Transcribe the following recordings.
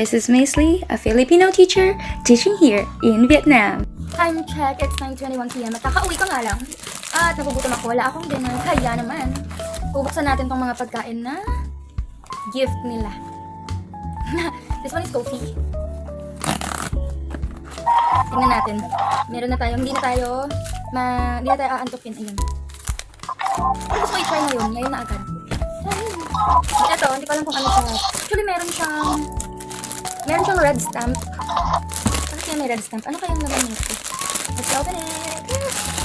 This is Miss Lee, a Filipino teacher teaching here in Vietnam. Time check, it's 9:21 p.m. At kakauwi ko nga lang. At nagugutom ako, wala akong dinner. Kaya naman, bubuksan natin tong mga pagkain na gift nila. This one is coffee. Tingnan natin. Meron na tayo, hindi na tayo aantukin. Ayun. Kung gusto ko i-try ngayon na agad. Ito, hindi ko alam kung ano siya. Actually, meron siyang red stamp. Bakit kaya may red stamp? Ano kayang laman nito? Let's open it!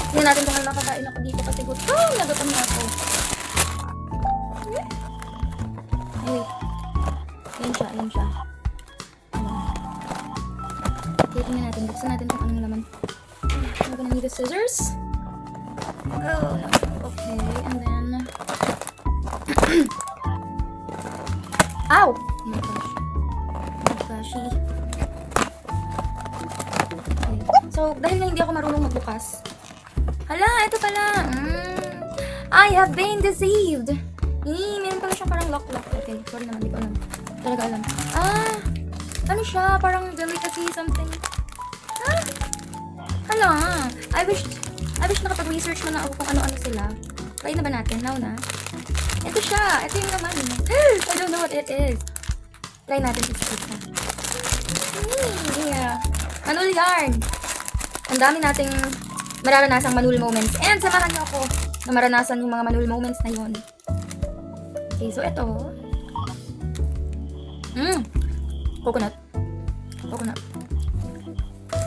Tingnan natin kung ano makakain ako dito kasi nagutom na ako. Ay, wait. Ayan siya. Ayan. Okay, tingnan natin. Buksan natin kung anong laman. I'm gonna need the scissors. Oh, no. Okay, and then... Ow! Oh my gosh. Okay. So, dahil na hindi ako marunong magbukas. Hala, ito pala. I have been deceived. Meron pala siyang parang lock. Okay, sorry naman, hindi ko alam. Talaga alam. Ano siya? Parang delicacy something. Hala, I wish nakapag-research na ako kung ano-ano sila. Try na ba natin? Now na. Ito siya. Ito yung naman. I don't know what it is. Try natin i-split na. Yeah. Manul yarn. Ang dami nating mararanasang manul moments. And samahan niyo ako na maranasan yung mga manul moments na yun. Okay, so ito. Coconut.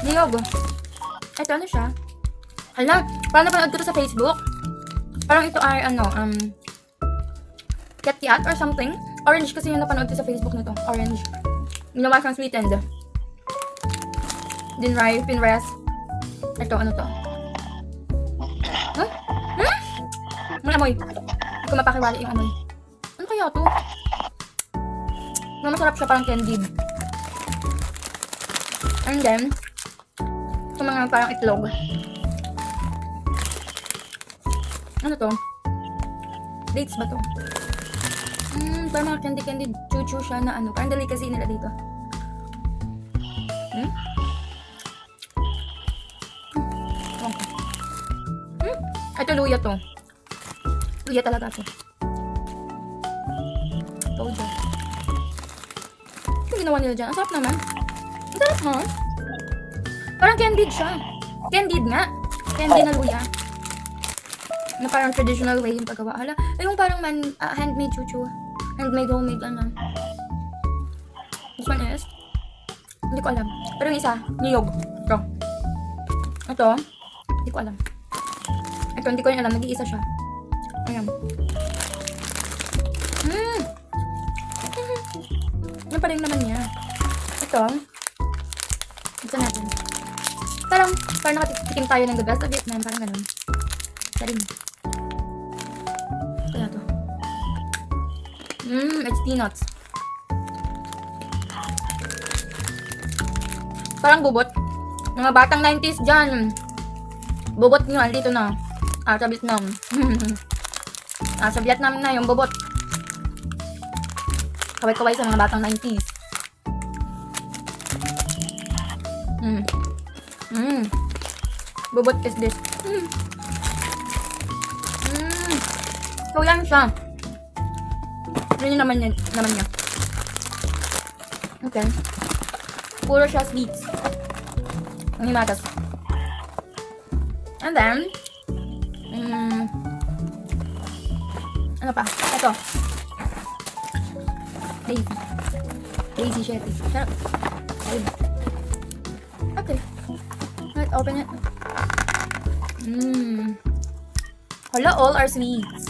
Niyog. Ito ano siya? Hala, parang napanood ko to sa Facebook. Parang ito ay Cat or something. Orange kasi yung napanood ko sa Facebook na to. Orange. Ginawa siyang sweetened. Din ripe, pinrest. Ito, ano to? Ang amoy. Hindi ko mapakiwali yung amoy. Ano kaya to? Masarap siya, parang candied. And then, ito mga parang itlog. Ano to? Dates ba to? Parang mga candy chuchu siya na ano. Parang delicacy nila dito. Ito luya to. Luya talaga to. Told you. Ito ginawa nila dyan. Ang sarap naman. Ang sarap ha? Parang candied siya. Candied nga. Candy na luya. Na parang traditional way yung paggawa. Hala, yung parang handmade chuchu. Handmade, homemade, ano. This one is, hindi ko alam. Pero yung isa, niyog. Ito, hindi ko alam. Ito, hindi ko rin alam. Nag-iisa siya. Ayan. Yan pa rin naman niya. Ito, natin. Parang nakatikim tayo ng the best of Vietnam. Parang ganun. Isa rin. Kaya to. It's peanuts. Parang bubot. Mga batang 90s dyan. Bubot nyo, andito na. Sa Vietnam. Sa Vietnam na yung bubot. Kaway-kaway sa mga batang 90s. Bubot is this. So yan siya. Yun yung naman niya. Okay. Puro siya sweets. Ang himatas. And then, ano pa? Ito. Lazy shetty. Sarap. Ayun. Okay. Let's open it. Hala, all are sweets.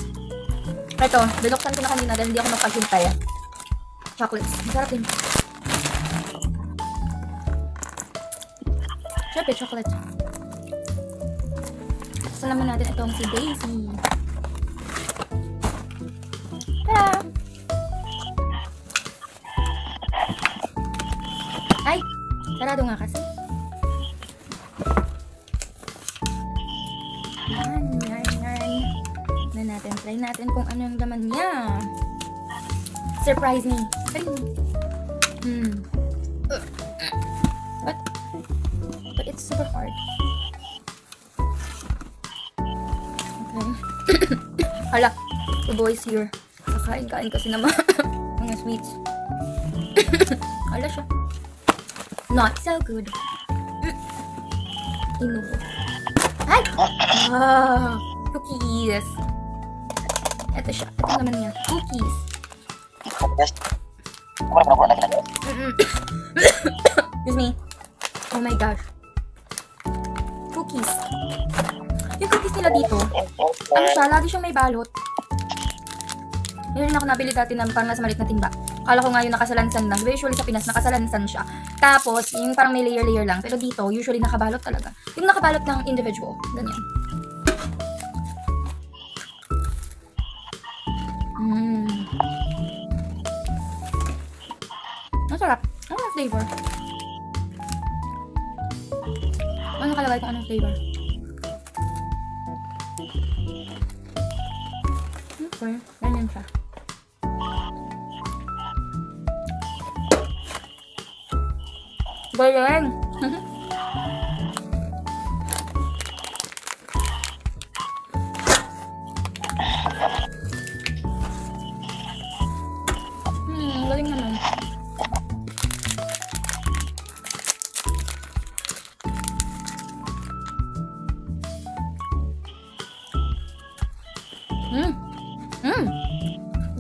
Ito, binuksan ko na kanina dahil hindi ako magpagintay. Chocolates. Masarap din. Siyempre, chocolate. Salaman natin itong si Daisy. Tada! Ay! Sarado nga kasi. Yan. Try natin kung ano yung laman niya. Surprise me. It's super hard. Okay. Hala, the boys here. Kakain-kain kasi naman mga sweets. Hala siya. Not so good. Inubo. Ay! Ah, cookies. Ito siya. Ito naman niya. Cookies. Excuse me. Oh my gosh. Cookies. Yung cookies nila dito, ano siya, lagi siyang may balot. Meron ako nabili dati na parang nasa maliit na timba. Kala ko nga yung nakasalansan lang. Diba usually sa Pinas, nakasalansan siya. Tapos, yung parang may layer-layer lang. Pero dito, usually nakabalot talaga. Yung nakabalot ng individual. Ganyan. Masarap. Ano ang flavor? Ano nakalagay kung anong flavor? Okay, ganyan siya. Galing! Galing naman.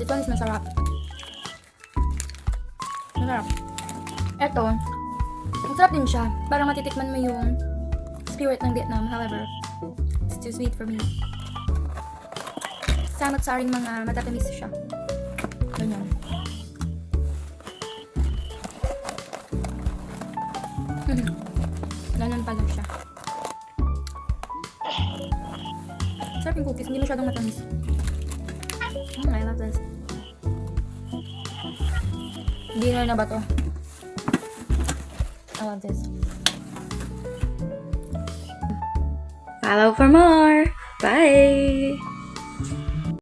This one is masarap. Masarap. Eto, masarap din siya. Parang matitikman mo yung spirit ng Vietnam. However, it's too sweet for me. Samot-saring mga matatamis siya. Ganyan. Ganyan pala siya. Sarap yung cookies. Hindi masyadong matamis. I love this. Dinner na ba to? I love this. Follow for more. Bye!